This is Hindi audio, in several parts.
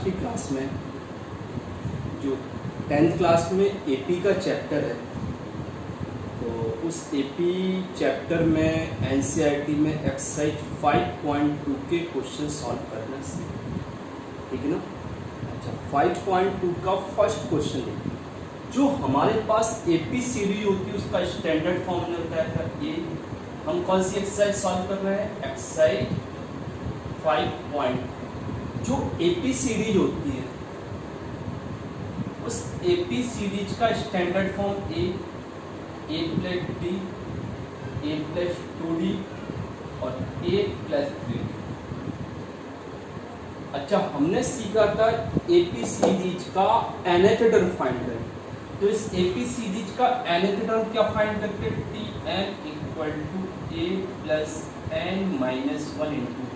आज की क्लास में जो 10th क्लास में एपी का चैप्टर है, तो उस एपी चैप्टर में एनसीईआरटी में एक्सरसाइज 5.2 के क्वेश्चन सॉल्व करना सीखें, ठीक है ना। अच्छा, 5.2 का फर्स्ट क्वेश्चन देखिए। जो हमारे पास एपी सीरीज होती है उसका स्टैंडर्ड फॉर्मूला होता है ए। हम कौन सी एक्सरसाइज सॉल्व कर रहे हैं? एक्सरसाइज 5. जो एपी सीरीज होती है उस एपी सीरीज का standard form a plus d, a plus 2d और ए प्लस 3d। अच्छा, हमने सीखा था एपी सीरीज का nth टर्म फाइंड करें, तो इस एपी सीरीज का nth टर्म क्या फाइंड करते हैं? Tn equal to a plus n minus 1 into.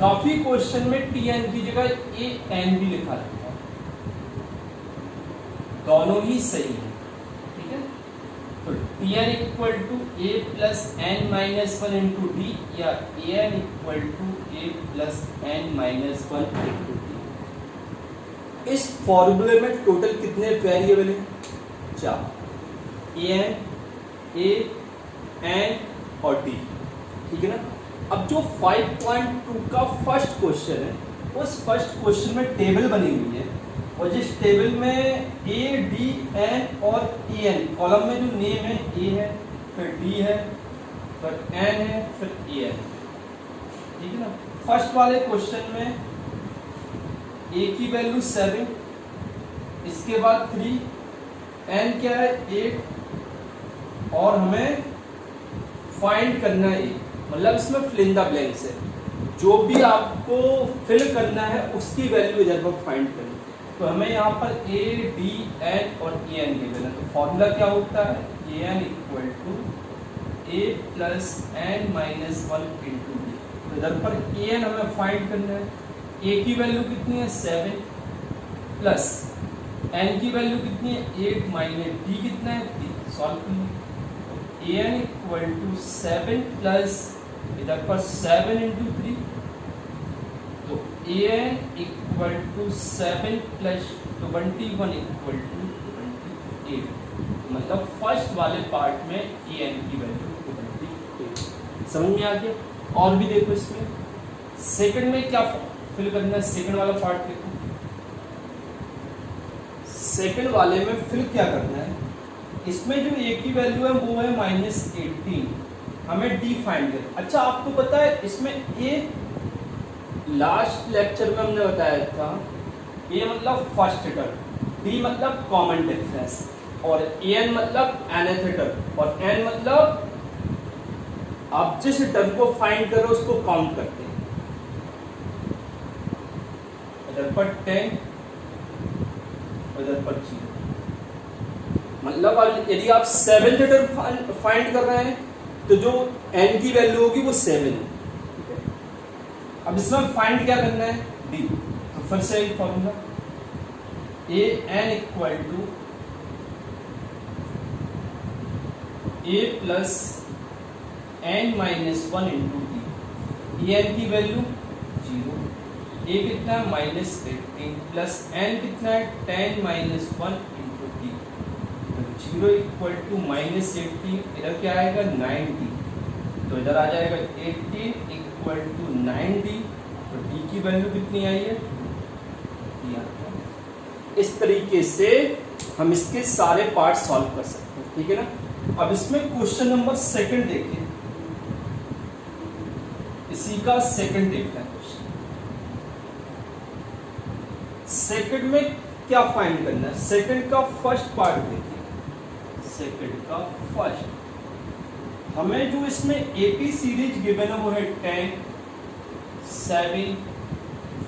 काफी क्वेश्चन में Tn की जगह एन भी लिखा रहता है, दोनों ही सही है, ठीक है। तो Tn equal to a plus n minus 1 into d या An equal to a plus n minus 1 into d. इस फॉर्मूले में टोटल कितने वेरिएबल हैं? 4, An, A, N और D, ठीक है ना। अब जो 5.2 का फर्स्ट क्वेश्चन है उस फर्स्ट क्वेश्चन में टेबल बनी हुई है और जिस टेबल में ए, डी, एन और ए एन, कॉलम में जो नेम है ए है, फिर डी है, फिर एन है, फिर ए एन, ठीक है ना। फर्स्ट वाले क्वेश्चन में ए की वैल्यू 7, इसके बाद 3, एन क्या है 8 और हमें फाइंड करना है ए। मतलब इसमें फिल इन द ब्लैंक्स है, जो भी आपको फिल करना है उसकी वैल्यू इधर पर फाइंड करनी। तो हमें यहाँ पर ए, डी, एन और ए एन गिवन है, तो फॉर्मूला क्या होता है? A n equal to a plus n minus 1 into d. तो इधर पर ए एन हमें फाइंड करना है। ए की वैल्यू कितनी है? 7 प्लस एन की वैल्यू कितनी है? 8 माइनस डी कितना है? 3। सॉल्व करिए। A n equal to 7 plus इधर पर 7 इंटू 3, तो a n equal to 7 plus 21 equal to 28। मतलब फर्स्ट वाले पार्ट में ए एन की वैल्यू 28। समझ में आ गया? और भी देखो, इसमें सेकंड में क्या फिल करना है? सेकंड वाला पार्ट देखो। सेकंड वाले में फिल क्या करना है? इसमें जो ए की वैल्यू है वो है -18, हमें डी फाइंड करना। अच्छा, आपको पता है इसमें ए लास्ट लेक्चर में हमने बताया था, ए मतलब फर्स्ट टर्म, डी मतलब कॉमन डिफरेंस और एन मतलब nth टर्म और एन मतलब आप जिस टर्म को फाइंड करो उसको काउंट करते हैं। इधर पर 10, इधर पर 0। मतलब यदि आप 7th टर्म फाइंड कर रहे हैं तो जो n की वैल्यू होगी वो 7 है, ठीक है। अब इसमें फाइंड क्या करना है? d। तो फिर से एक formula, a n equal to a plus n minus 1 into d. A n की वैल्यू 0, ए कितना है? -18 प्लस एन कितना है? 10 minus 1 into d. 0 equal to -18, इधर क्या आएगा? 90, तो इधर आ जाएगा 18 इक्वल टू 90। तो डी की वैल्यू कितनी आई है? इस तरीके से हम इसके सारे पार्ट सॉल्व कर सकते हैं, ठीक है ना। अब इसमें क्वेश्चन नंबर सेकंड देखिए, इसी का सेकंड देखना है क्वेश्चन। सेकंड में क्या फाइंड करना है? सेकंड का फर्स्ट पार्ट देखिए। सेकंड का फर्स्ट, हमें जो इसमें एपी सीरीज गिवन है वो है 10, 7,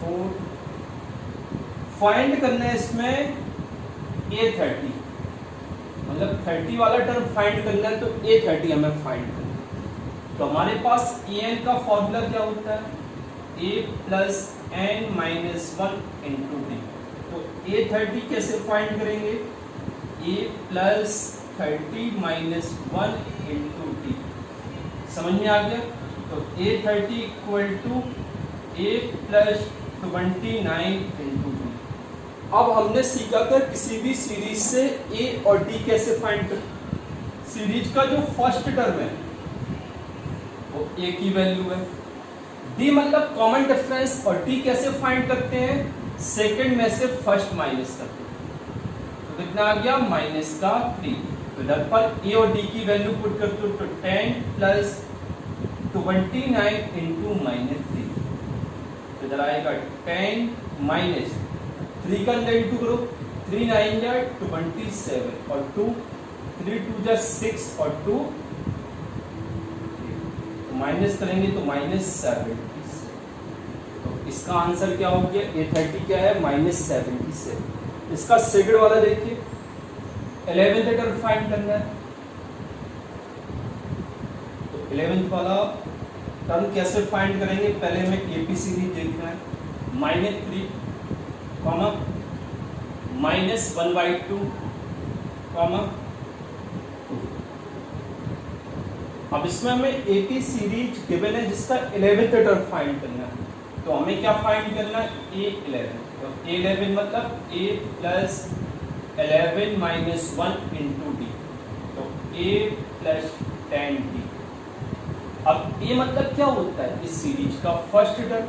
4। फाइंड करना है इसमें A30, मतलब 30 वाला टर्म फाइंड करना है, तो A30 हमें फाइंड करना है। तो हमारे पास En का फॉर्मूला क्या होता है? A plus n minus 1 into d. तो A30 कैसे फाइंड करेंगे? A plus 30 minus 1 into d. समझ में आ गया? तो A30 equal to A plus 29 into d. अब हमने सीखा था किसी भी सीरीज से ए और डी कैसे फाइंड कर। सीरीज का जो फर्स्ट टर्म है वो ए की वैल्यू है, डी मतलब कॉमन डिफरेंस, और डी कैसे फाइंड करते हैं, सेकंड में से फर्स्ट माइनस करते हैं। तो कितना आ गया -3। तो इधर पर ए और डी की वैल्यू पुट करते हो तो 10 प्लस 29 इंटू -3। तो इधर आएगा 10 माइनस 3 का अंदर इंटू करो, 3 9 जा 27 और 2 3 2 जा 6 और 2 माइनस करेंगे तो -77। तो इसका आंसर क्या हो गया, A30 क्या है -77। इसका सेकंड वाला देखिए, 11th टर्म फाइंड करना है। तो 11th वाला टर्म कैसे फाइंड करेंगे, पहले हमें एपी सीरीज देखना है। -3 कॉमा -1/2 कॉमा 2। अब इसमें हमें एपी सीरीज गिवन है जिसका 11th टर्म फाइंड करना है। तो हमें क्या फाइंड करना है, A11। तो A11 मतलब A plus 11 minus 1 into d, तो A प्लस 10D। अब A मतलब क्या होता है इस सीरीज का फर्स्ट टर्म,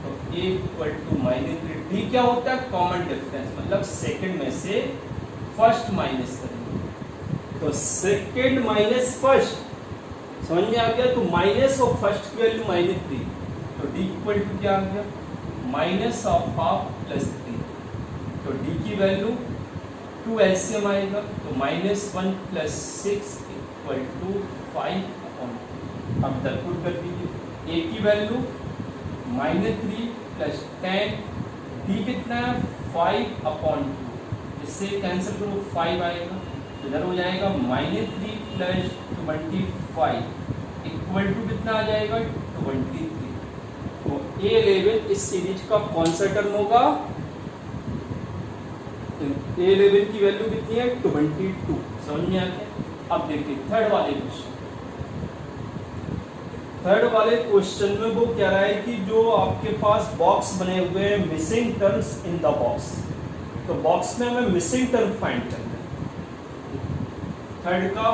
तो A इक्वल टू -3। D क्या होता है, कॉमन डिफरेंस, मतलब सेकंड में से फर्स्ट माइनस करेंगे। तो सेकंड माइनस फर्स्ट समझ में आ गया। तो माइनस ऑफ फर्स्ट की वैल्यू -3, तो D इक्वल टू क्या आ गया, माइनस ऑफ हाफ प्लस 3। तो D की वैल्यू 2 एलसीएम आएगा, तो -1 प्लस 6 इक्वल टू 5/2। अब इधर पुट कर दीजिए, A की वैल्यू -3 प्लस 10, D कितना है 5/2। इससे कैंसिल करो 5 आएगा, तो इधर हो जाएगा -3 प्लस 25 इक्वल टू कितना आ जाएगा 23। तो A11 इस सीरीज का कौन सा टर्म होगा, A11 की वैल्यू कितनी है 22। समझ में आ गया। अब देखिए थर्ड वाले क्वेश्चन। थर्ड वाले क्वेश्चन में वो कह रहा है कि जो आपके पास बॉक्स बने हुए हैं missing terms in the box, तो बॉक्स में हमें मिसिंग टर्म फाइंड करना है। थर्ड का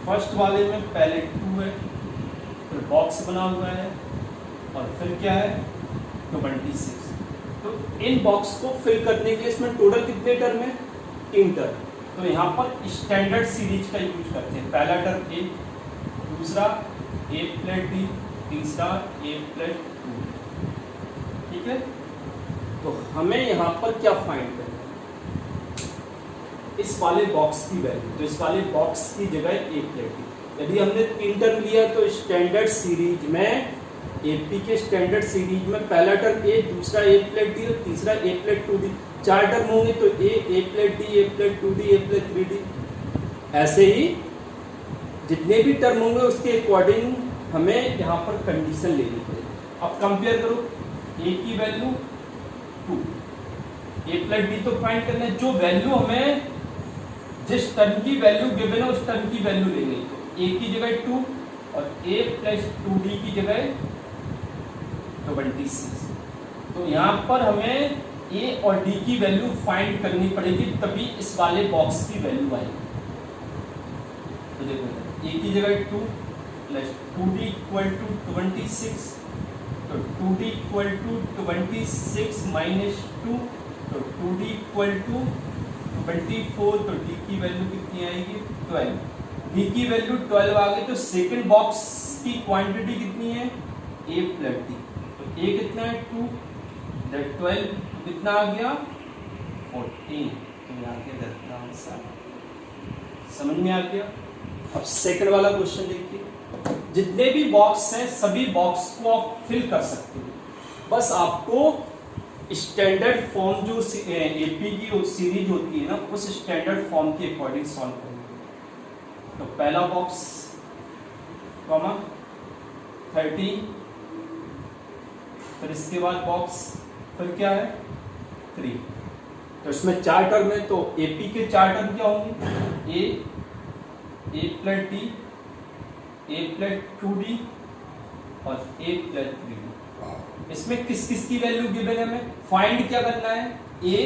फर्स्ट वाले में पहले 2 है, फिर बॉक्स बना हुआ है और फिर क्या है 26। तो इन बॉक्स को फिल करने के लिए इसमें टोटल कितने टर्म है, 3 टर्म। तो यहाँ पर स्टैंडर्ड सीरीज का यूज करते हैं। पहला टर्म A, दूसरा A प्लस D, तीसरा A प्लस 2। ठीक है, तो हमें यहाँ पर क्या फाइंड करना है, इस वाले बॉक्स की वैल्यू। तो इस वाले बॉक्स की जगह A प्लस D। यदि हमने 3 टर्म लिया तो स्टैंडर्ड सीरीज में, एपी के स्टैंडर्ड सीरीज में पहला टर्म A, दूसरा A प्लस D और तीसरा A प्लस 2D। 4 टर्म होंगे तो A plus D, A plus 2D, A plus 3D। ऐसे ही जितने भी टर्म होंगे उसके अकॉर्डिंग हमें यहाँ पर कंडीशन लेनी पड़ेगी। अब कंपेयर करो, A की वैल्यू 2, A प्लस D तो फाइंड करना है। जो वैल्यू हमें जिस टर्म की वैल्यू गिवन है उस टर्म की वैल्यू लेंगे। तो A की जगह 2 और A प्लस 2D की जगह 26। तो यहाँ पर हमें A और D की वैल्यू फाइंड करनी पड़ेगी, तभी इस वाले बॉक्स की वैल्यू आएगी। तो देखो A की जगह 2 प्लस 2D इक्वल टू 26, तो 2D इक्वल टू 26 माइनस 2, तो 2D इक्वल टू 24। तो D की वैल्यू कितनी आएगी 12। D की वैल्यू 12 आ गई, तो सेकंड बॉक्स की क्वांटिटी कितनी है A प्लस D। तो A कितना है 2, 12 कितना आ गया 14। तो यहाँ के आंसर समझ में आ गया। अब सेकंड वाला क्वेश्चन देखिए। जितने भी बॉक्स हैं सभी बॉक्स को आप फिल कर सकते हो, बस आपको स्टैंडर्ड फॉर्म जो एपी की सीरीज होती है ना, उस स्टैंडर्ड फॉर्म के अकॉर्डिंग सॉल्व करना। तो पहला बॉक्स कॉमा 30, फिर इसके बाद बॉक्स, फिर क्या है 3। तो इसमें 4 टर्म है, तो एपी के 4 टर्म क्या होंगे, A plus D, A plus 2D, और a प्लस 3d। इसमें किस किस की वैल्यू गिवन है, हमें फाइंड क्या करना है, a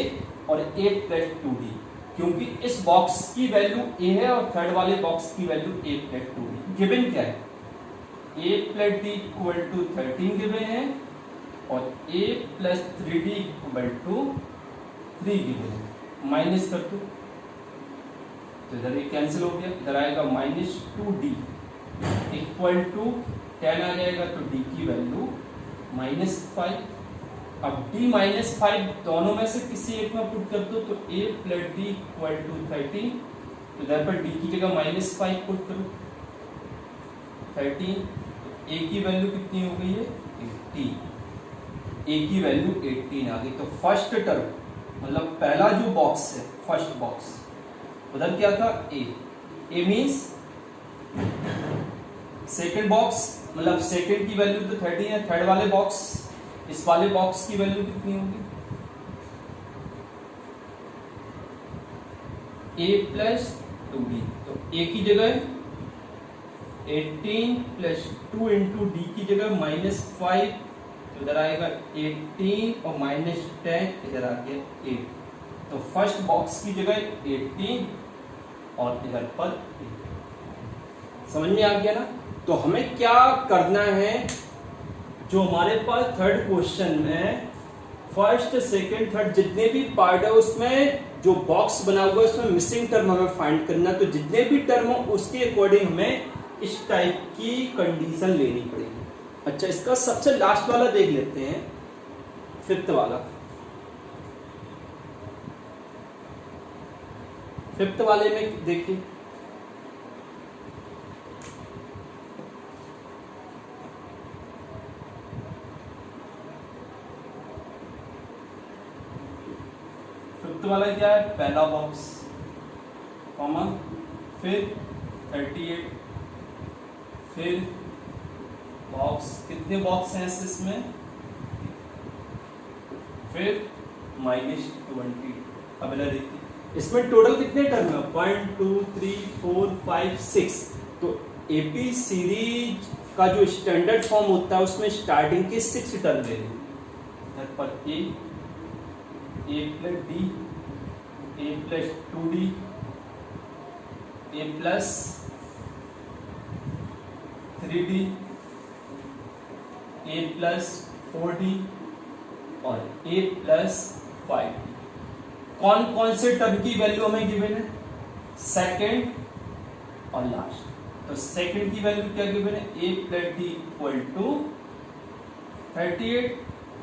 और a प्लस 2d, क्योंकि इस बॉक्स की वैल्यू a है और थर्ड वाले बॉक्स की value a plus 2d। Given क्या है, a plus d equal to 13 given है और a plus 3d equal to 3 given है। माइनस कर दो तो इधर ये कैंसिल हो गया, इधर आएगा -2d इक्वल टू 10 आ जाएगा, तो d की वैल्यू -5। अब d -5 दोनों में से किसी एक में पुट कर दो, तो a plus d equal to 13, तो इधर पर d की जगह -5 पुट करो 13, तो a की वैल्यू कितनी हो गई है 18, a की वैल्यू 18 आ गई। तो फर्स्ट टर्म मतलब पहला जो बॉक्स है, फर्स्ट बॉक्स, उधर क्या था a मीन्स सेकेंड बॉक्स, मतलब सेकेंड की वैल्यू तो 13 है, थर्ड वाले बॉक्स, इस वाले बॉक्स की वैल्यू कितनी होगी a प्लस 2d, तो a की जगह 18 प्लस 2 इंटू डी की जगह -5, तो इधर आएगा 18 और -10 इधर आ गया 8, तो फर्स्ट बॉक्स की जगह 18 और इधर पर 8। समझ में आ गया ना। तो हमें क्या करना है, जो हमारे पास थर्ड क्वेश्चन में फर्स्ट सेकंड थर्ड जितने भी पार्ट है उसमें जो बॉक्स बना हुआ है उसमें मिसिंग टर्म हमें फाइंड करना, तो जितने भी टर्म हो उसके अकॉर्डिंग हमें इस टाइप की कंडीशन लेनी पड़ेगी। अच्छा, इसका सबसे लास्ट वाला देख लेते हैं, फिफ्थ वाला। फिफ्थ वाले में देखिए, फिफ्थ वाला क्या है, पहला बॉक्स कॉमा, फिर 38, फिर बॉक्स, कितने बॉक्स हैं इसमें, फिर -20। अब देखिए इसमें टोटल कितने टर्म है, 1 2 3 4 5 6। तो एपी सीरीज का जो स्टैंडर्ड फॉर्म होता है उसमें स्टार्टिंग के 6 टर्म ले लेंगे। पर a plus d, a plus 2d, a plus 3d, a plus 4d और a प्लस 5d। कौन कौन से टर्म की वैल्यू हमें गिवन है, सेकंड और लास्ट। तो सेकंड की वैल्यू क्या गिवन है, a plus d equal to 38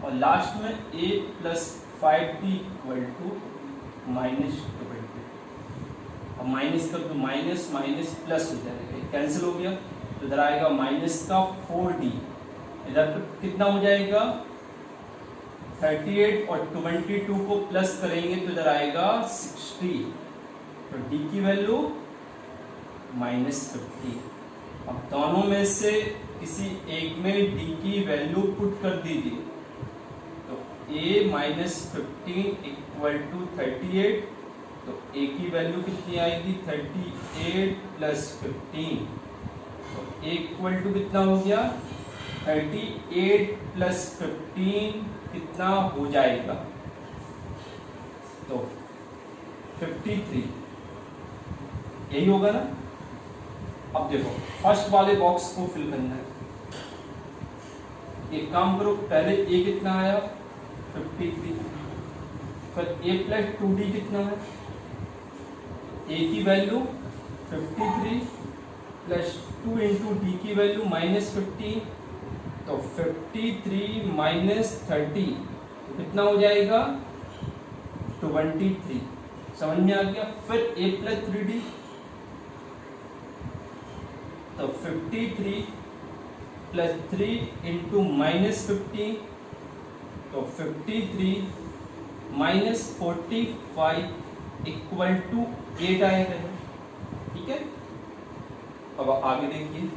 और लास्ट में a plus 5d equal to -20। और माइनस कर दो, माइनस माइनस प्लस हो जाएगा, कैंसिल हो गया, तो इधर आएगा माइनस का 4d, इधर कितना हो जाएगा 38 और 22 को प्लस करेंगे तो इधर आएगा 60, तो d की वैल्यू -50। अब दोनों में से किसी एक में d की वैल्यू पुट कर दीजिए, तो a -15 इक्वल टू 38, तो a की वैल्यू कितनी आएगी 38 प्लस 15, तो a इक्वल टू कितना हो गया 38 प्लस 15 कितना हो जाएगा, तो 53, यही होगा ना। अब देखो फर्स्ट वाले बॉक्स को फिल करना है, एक काम करो, पहले a कितना आया 53, फिर a प्लस 2d कितना है, a की वैल्यू 53 प्लस 2 इंटू डी की वैल्यू -15, तो 53 माइनस 30 कितना हो जाएगा 23। समझ में आ गया। फिर a प्लस 3d, तो 53 प्लस 3 इंटू -15, तो 53 माइनस 45 इक्वल टू 8 आएगा। ठीक है, अब आगे देखिए,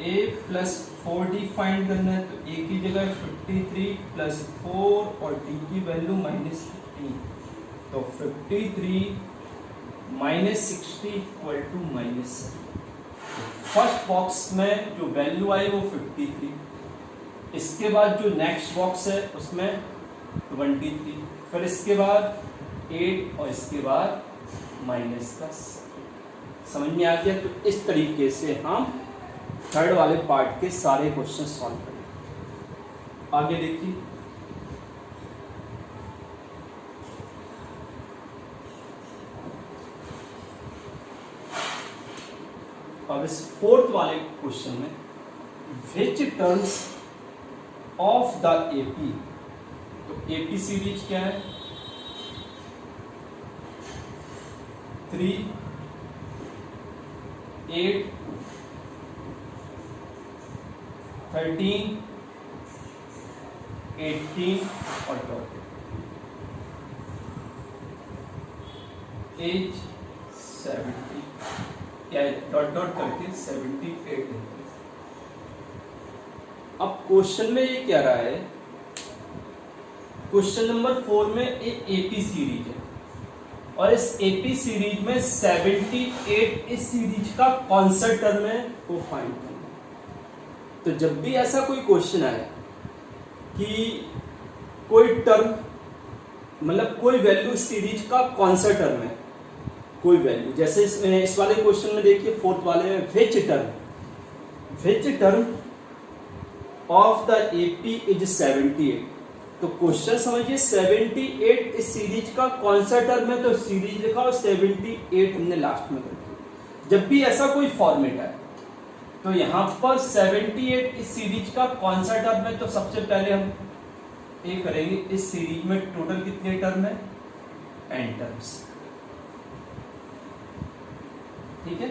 a प्लस 4d फाइंड करना है, तो a की जगह 53 प्लस 4 और d की वैल्यू -15, तो 53 -60 इक्वल टू -7। फर्स्ट बॉक्स में जो वैल्यू आई वो 53, इसके बाद जो नेक्स्ट बॉक्स है उसमें 23, फिर इसके बाद 8 और इसके बाद -10। समझ में आ गया? तो इस तरीके से हम थर्ड वाले पार्ट के सारे क्वेश्चन सॉल्व करेंगे। आगे देखिए, अब इस फोर्थ वाले क्वेश्चन में विच टर्म्स ऑफ द एपी, तो एपी सीरीज क्या है? 3, 8, 13, 18 और 12, एज 70, क्या है? डॉट डॉट करके 78 है। अब क्वेश्चन में ये क्या रहा है, क्वेश्चन नंबर 4 में एक एपी सीरीज है और इस एपी सीरीज में 78 इस सीरीज का कौन सा टर्म है वो फाइंड करना। तो जब भी ऐसा कोई क्वेश्चन आए कि कोई टर्म मतलब कोई वैल्यू सीरीज का कौन सा टर्म है, कोई वैल्यू, जैसे इस वाले क्वेश्चन में देखिए फोर्थ वाले में which term of the AP is 78। तो क्वेश्चन समझिए 78 इस सीरीज का कौन सा टर्म है, तो सीरीज लिखा और 78 हमने लास्ट में कर दिया। जब भी ऐसा कोई फॉर्मेट है तो यहां पर 78 इस सीरीज का कौन सा टर्म है, तो सबसे पहले हम ये करेंगे, इस सीरीज में टोटल कितने टर्म है? n terms. ठीक है,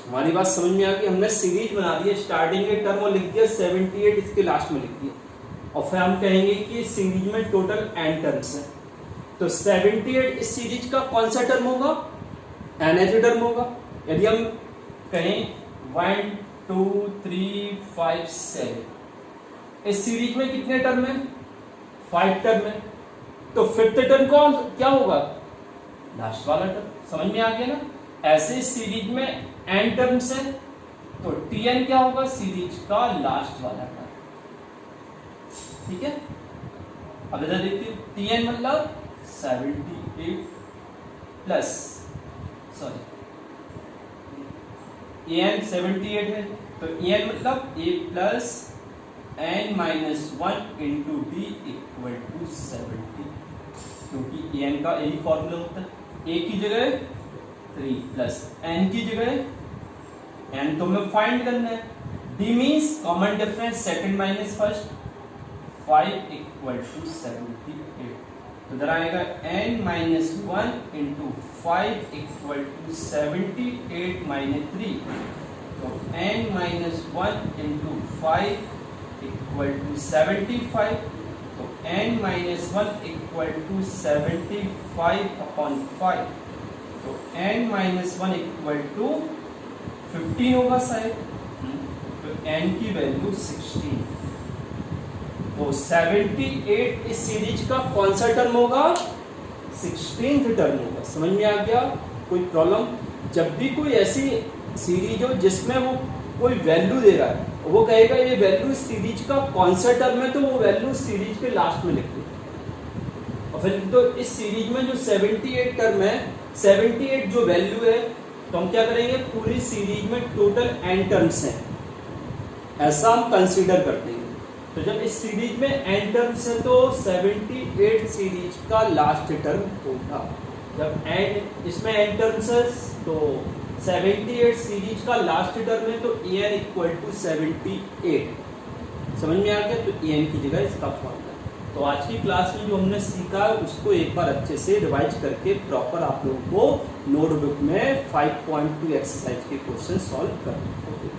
हमारी बात समझ में आ गई। हमने सीरीज बना दी है, स्टार्टिंग के टर्म लिख दिया 78, इसके लास्ट में लिख दिया और फिर हम कहेंगे कि सीरीज में टोटल n टर्म्स है। तो 78 इस सीरीज का कौन सा टर्म होगा? nth टर्म होगा। यदि हम कहें 1 2 3 5 7, इस सीरीज में कितने टर्म है? 5 टर्म है। तो फिफ्थ टर्म कौन क्या होगा? लास्ट वाला टर्म। समझ में आ गया ना? ऐसे सीरीज में n टर्म्स है तो tn क्या होगा? सीरीज का लास्ट वाला टर्म। ठीक है, अब इधर देखिए tn मतलब 78 प्लस an 78 है तो an मतलब a plus n minus 1 into d equal to 70, क्योंकि an का यही फॉर्मूला होता है। a की जगह 3 प्लस n की जगह n तो हमें फाइंड करना है। d means common difference second minus first, 5 equal to 78। तो इधर आएगा n minus 1 into 5 equal to 78 minus 3, तो n minus 1 into 5 equal to 75, तो n minus 1 equal to 75 upon 5, तो n माइनस 1 इक्वल टू 15 होगा शायद, तो n की वैल्यू 16। तो 78 इस सीरीज का कौन सा टर्म होगा? 16th टर्म होगा। समझ में आ गया? कोई प्रॉब्लम? जब भी कोई ऐसी सीरीज हो जिसमें वो कोई वैल्यू दे रहा है, वो कहेगा ये वैल्यू इस सीरीज का कौन सा टर्म है, तो वो वैल्यू सीरीज के लास्ट में लिख दो। और फिर तो इस सीरीज में जो 78 टर्म है, 78 जो वैल्यू है, तो हम क्या करेंगे? पूरी सीरीज में टोटल n टर्म्स हैं, ऐसा हम कंसीडर करते हैं। तो जब इस सीरीज में n टर्म्स है तो 78 सीरीज का लास्ट टर्म होगा। जब n इसमें n टर्म्स है तो 78 सीरीज का लास्ट टर्म है, तो an इक्वल टू 78। समझ में आ गया? तो an की जगह इसका फॉर्मूला। तो आज की क्लास में जो हमने सीखा उसको एक बार अच्छे से रिवाइज करके प्रॉपर आप लोगों को नोटबुक में 5.2 एक्सरसाइज के क्वेश्चन सॉल्व करने होंगे।